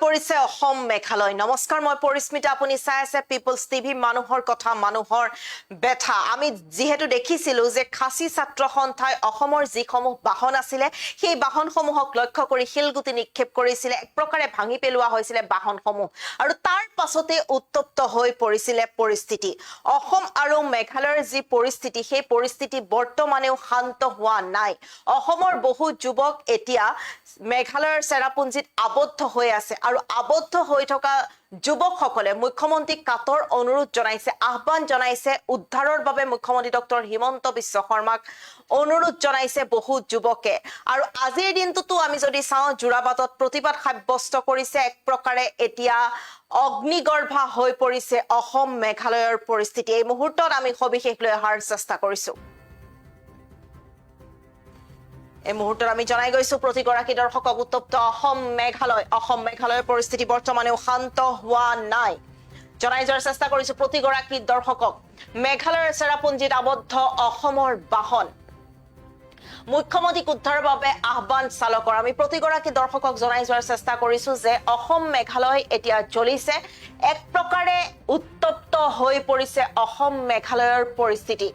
পৰিছে অসম মেঘালয়। নমস্কাৰ, মই পৰিস্মিতা, আপুনি চাই আছে পিপলছ টিভি। মানুহৰ কথা, মানুহৰ ব্যথা। আমি যেহেতু দেখিছিলো যে খাচী ছাত্ৰ সন্থাই অসমৰ যিসমূহ বাহন আছিলে সেই বাহনসমূহক লক্ষ্য কৰি শিলগুটি নিক্ষেপ কৰিছিলে, এক প্ৰকাৰে ভাঙি পেলোৱা হৈছিলে বাহনসমূহ, আৰু তাৰ পাছতে উত্তপ্ত হৈ পৰিছিলে পৰিস্থিতি। অসম আৰু মেঘালয়ৰ যি পৰিস্থিতি, সেই পৰিস্থিতি বৰ্তমানেও শান্ত হোৱা নাই। অসমৰ বহু যুৱক এতিয়া মেঘালয়ৰ চেৰাপুঞ্জীত আবদ্ধ হৈ আছে, আৰু আবদ্ধ হৈ থকা যুৱকসকলে মুখ্যমন্ত্ৰীক কাতৰ অনুৰোধ জনাইছে, আহ্বান জনাইছে উদ্ধাৰৰ বাবে। মুখ্যমন্ত্ৰী ডক্টৰ হিমন্ত বিশ্ব শৰ্মাক অনুৰোধ জনাইছে বহু যুৱকে। আৰু আজিৰ দিনটোতো আমি যদি চাওঁ, যোৰাবাটত প্ৰতিবাদ সাব্যস্ত কৰিছে। এক প্ৰকাৰে এতিয়া অগ্নিগৰ্ভা হৈ পৰিছে অসম মেঘালয়ৰ পৰিস্থিতি। এই মুহূৰ্তত আমি সবিশেষ লৈ অহাৰ চেষ্টা কৰিছো। এই মুহূৰ্তত আমি জনাই গৈছো প্ৰতিগৰাকী দৰ্শকক উত্তপ্ত অসম মেঘালয়ৰ পৰিস্থিতি বৰ্তমানেও শান্ত হোৱা নাই। জনাই যোৱাৰ চেষ্টা কৰিছো প্ৰতিগৰাকী দৰ্শকক। মেঘালয়ৰ চেৰাপুঞ্জীত আবদ্ধ অসমৰ বাহন, মুখ্যমন্ত্ৰীক উদ্ধাৰৰ বাবে আহ্বান চালকৰ। আমি প্ৰতিগৰাকী দৰ্শকক জনাই যোৱাৰ চেষ্টা কৰিছো যে অসম মেঘালয় এতিয়া জ্বলিছে, এক প্ৰকাৰে উত্তপ্ত হৈ পৰিছে অসম মেঘালয়ৰ পৰিস্থিতি।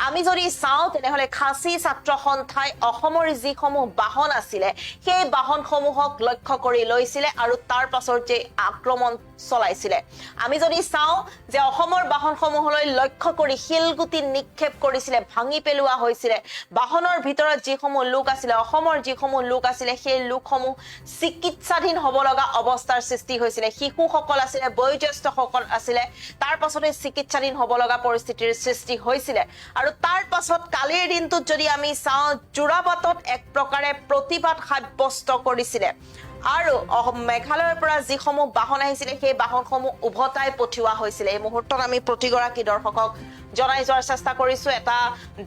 আমি যদি চাওঁ তেনেহলে খাচী ছাত্ৰ সন্থাই অসমৰ যিসমূহ বাহন আছিলে সেই বাহনসমূহক লক্ষ্য কৰি লৈছিলে আৰু তাৰ পাছত যে আক্ৰমণ চলাইছিলে। আমি যদি চাওঁ যে অসমৰ বাহনসমূহলৈ লক্ষ্য কৰি শিলগুটি নিক্ষেপ কৰিছিলে, ভাঙি পেলোৱা হৈছিলে। বাহনৰ ভিতৰত যিসমূহ লোক আছিলে, অসমৰ যিসমূহ লোক আছিলে, সেই লোকসমূহ চিকিৎসাধীন হ'ব লগা অৱস্থাৰ সৃষ্টি হৈছিলে। শিশুসকল আছিলে, বয়োজ্যেষ্ঠসকল আছিলে, তাৰ পাছতে চিকিৎসাধীন হ'ব লগা পৰিস্থিতিৰ সৃষ্টি হৈছিলে। আৰু তাৰ পাছত কালিৰ দিনটোত যদি আমি চাওঁ, যোৰাবাটত এক প্ৰকাৰে প্ৰতিবাদ সাব্যস্ত কৰিছিলে, আৰু মেঘালয়ৰ পৰা যিসমূহ বাহন আহিছিলে সেই বাহনসমূহ উভতাই পঠিওৱা হৈছিলে। এই মুহূৰ্তত আমি প্ৰতিগৰাকী দৰ্শকক জনাই যোৱাৰ চেষ্টা কৰিছো এটা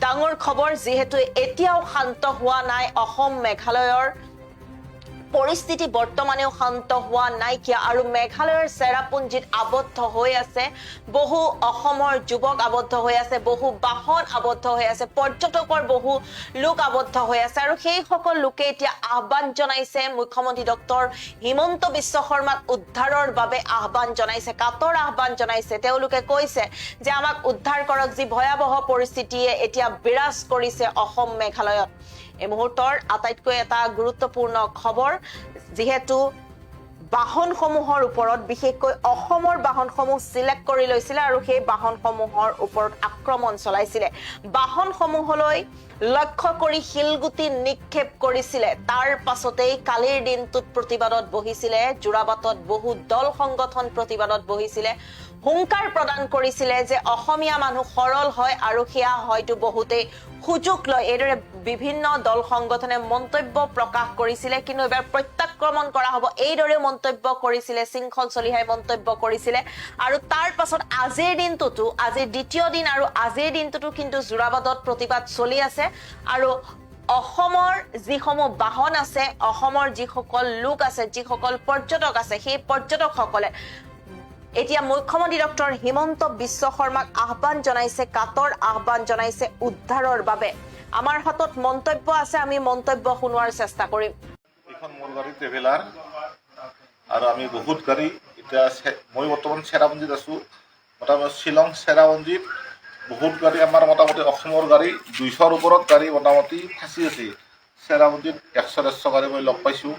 ডাঙৰ খবৰ, যিহেতু এতিয়াও শান্ত হোৱা নাই অসম মেঘালয়ৰ পৰিস্থিতি, বৰ্তমানেও শান্ত হোৱা নাইকিয়া। আৰু মেঘালয়ৰ চেৰাপুঞ্জীত আবদ্ধ হৈ আছে বহু অসমৰ যুৱক, আবদ্ধ হৈ আছে বহু বাহন, আবদ্ধ হৈ আছে পৰ্যটকৰ বহু লোক আবদ্ধ হৈ আছে। আৰু সেই সকল লোকে এতিয়া আহ্বান জনাইছে মুখ্যমন্ত্ৰী ডক্টৰ হিমন্ত বিশ্ব শৰ্মাক উদ্ধাৰৰ বাবে আহ্বান জনাইছে, কাতৰ আহ্বান জনাইছে। তেওঁলোকে কৈছে যে আমাক উদ্ধাৰ কৰক, যি ভয়াৱহ পৰিস্থিতিয়ে এতিয়া বিৰাজ কৰিছে অসম মেঘালয়ত। এই মুহূৰ্তৰ আটাইতকৈ এটা গুৰুত্বপূৰ্ণ খবৰ, যিহেতু বাহনসমূহৰ ওপৰত, বিশেষকৈ অসমৰ বাহনসমূহ চিলেক্ট কৰি লৈছিলে আৰু সেই বাহনসমূহৰ ওপৰত আক্ৰমণ চলাইছিলে। বাহনসমূহলৈ লক্ষ্য কৰি শিলগুটি নিক্ষেপ কৰিছিলে। তাৰ পাছতেই কালিৰ দিনটোত প্ৰতিবাদত বহিছিলে, যোৰাবাটত বহু দল সংগঠন প্ৰতিবাদত বহিছিলে, হুংকাৰ প্ৰদান কৰিছিলে যে অসমীয়া মানুহ সৰল হয় আৰু সেয়া হয়তো বহুতেই সুযোগ লয়। এইদৰে বিভিন্ন দল সংগঠনে মন্তব্য প্ৰকাশ কৰিছিলে, কিন্তু এবাৰ প্ৰত্যাক্ৰমণ কৰা হ'ব এইদৰে মন্তব্য কৰিছিলে, শৃংখল চলিহাই মন্তব্য কৰিছিলে। আৰু তাৰ পাছত আজিৰ দিনটোতো, আজিৰ দ্বিতীয় দিন আৰু আজিৰ দিনটোতো কিন্তু যোৰাবাটত প্ৰতিবাদ চলি আছে। আৰু অসমৰ যিসমূহ বাহন আছে, অসমৰ যিসকল লোক আছে, যিসকল পৰ্যটক আছে, সেই পৰ্যটকসকলে এতিয়া মুখ্যমন্ত্ৰী ডক্টৰ হিমন্ত বিশ্ব শৰ্মাক আহ্বান জনাইছে, কাতৰ আহ্বান জনাইছে উদ্ধাৰৰ বাবে। আমাৰ হাতত মন্তব্য আছে, আমি মন্তব্য শুনোৱাৰ চেষ্টা কৰিম। এখন মোৰ গাড়ী ট্ৰেভেলাৰ, আৰু আমি বহুত গাড়ী, এতিয়া মই বৰ্তমান চেৰাপুঞ্জীত আছোঁ। মোটামুটি শ্বিলং চেৰাপুঞ্জীত বহুত গাড়ী, আমাৰ মোটামুটি অসমৰ গাড়ী 200ৰ ওপৰত গাড়ী মোটামুটি ফাঁচি আছে। চেৰাপুঞ্জীত 100-150 গাড়ী মই লগ পাইছোঁ,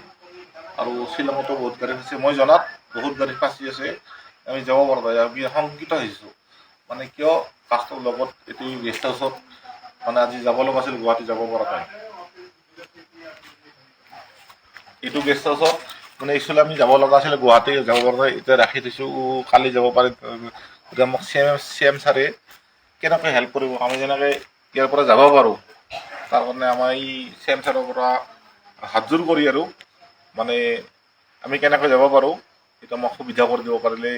আৰু শ্বিলঙতো বহুত গাড়ী ফাঁচি, মই জনাত বহুত গাড়ী ফাঁচি আছে। আমি যাব পৰা নাই, আমি শংকিত হৈছোঁ। মানে কিয় কাষ্টৰ লগত এইটো গেষ্ট হাউচত মানে আজি যাব লগা আছিল, গুৱাহাটী যাব পৰা নাই। এইটো গেষ্ট হাউচত মানে একচুৱেলি আমি যাব লগা আছিলে, গুৱাহাটী যাব পৰা নাই, এতিয়া ৰাখি থৈছোঁ, কালি যাব পাৰে। এতিয়া মোক চি এম ছাৰে কেনেকৈ হেল্প কৰিব, আমি যেনেকৈ ইয়াৰ পৰা যাব পাৰোঁ, তাৰ কাৰণে আমাৰ এই চি এম ছাৰৰ পৰা হাতযোৰ কৰি আৰু মানে আমি কেনেকৈ যাব পাৰোঁ এটা মোক সুবিধা কৰি দিব পাৰিলে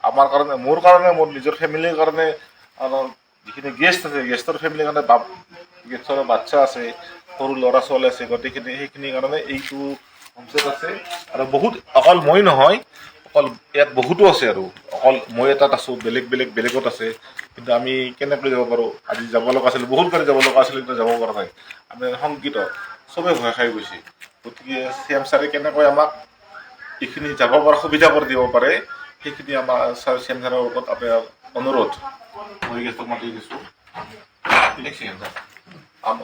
আমাৰ কাৰণে, মোৰ কাৰণে, মোৰ নিজৰ ফেমিলিৰ কাৰণে, আৰু যিখিনি গেষ্ট আছে গেষ্টৰ ফেমিলিৰ কাৰণে, গেষ্টৰ বাচ্ছা আছে, সৰু ল'ৰা ছোৱালী আছে, গোটেইখিনি সেইখিনিৰ কাৰণে এইটো হোমষ্টেত আছে। আৰু বহুত, অকল মই নহয়, অকল ইয়াত বহুতো আছে, আৰু অকল মই এটাত আছোঁ, বেলেগত আছে। কিন্তু আমি কেনেকৈ যাব পাৰোঁ, আজি যাব লগা আছিল, বহুত গাড়ী যাব লগা আছিল, কিন্তু যাব পৰা নাই। আমি শংকিত, চবেই ভয় খাই গৈছে। গতিকে চি এম ছাৰে কেনেকৈ আমাক এইখিনি যাব পৰা সুবিধা কৰি দিব পাৰে সেইখিনি আমাৰ ছাৰ চি এম ছাৰৰ লগত আপোনাৰ অনুৰোধ মই গেষ্টক মাতি দিছোঁ। एक सेकंड सर, हम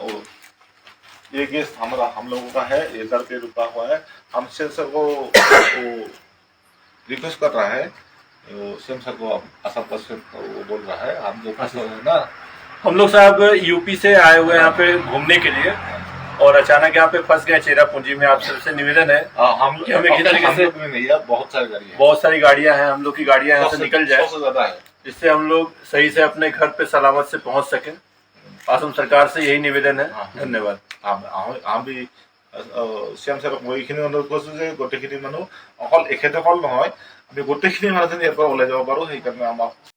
ये गेस्ट हमारा हम लोगों का है, ये इधर पे रुका हुआ है। हमसे सर वो रिक्वेस्ट कर रहा है, सीएम सर को असम का वो बोल रहा है, हम जो है ना, हम लोग साहब यूपी से आए हुए हैं यहाँ पे घूमने के लिए और अचानक यहाँ पे फंस गए चेरापूंजी में। आप सबसे निवेदन है हम कि हमें किस तरीके से में नहीं है, बहुत सारी गाड़ी है, बहुत सारी गाड़ियां हैं, हम लोग की गाड़ियां यहाँ से निकल जाए 100 से ज्यादा है। जिससे हम लोग सही से अपने घर पे सलामत से पहुंच सके। असम सरकार से यही निवेदन है। धन्यवाद। আমি চিএম ছাৰক মই এইখিনি অনুৰোধ কৰিছোঁ যে গোটেইখিনি মানুহ অকল এখেতে অকল নহয় আমি গোটেইখিনি মানুহ যেন ইয়াৰ পৰা ওলাই যাব পাৰোঁ, সেইকাৰণে আমাক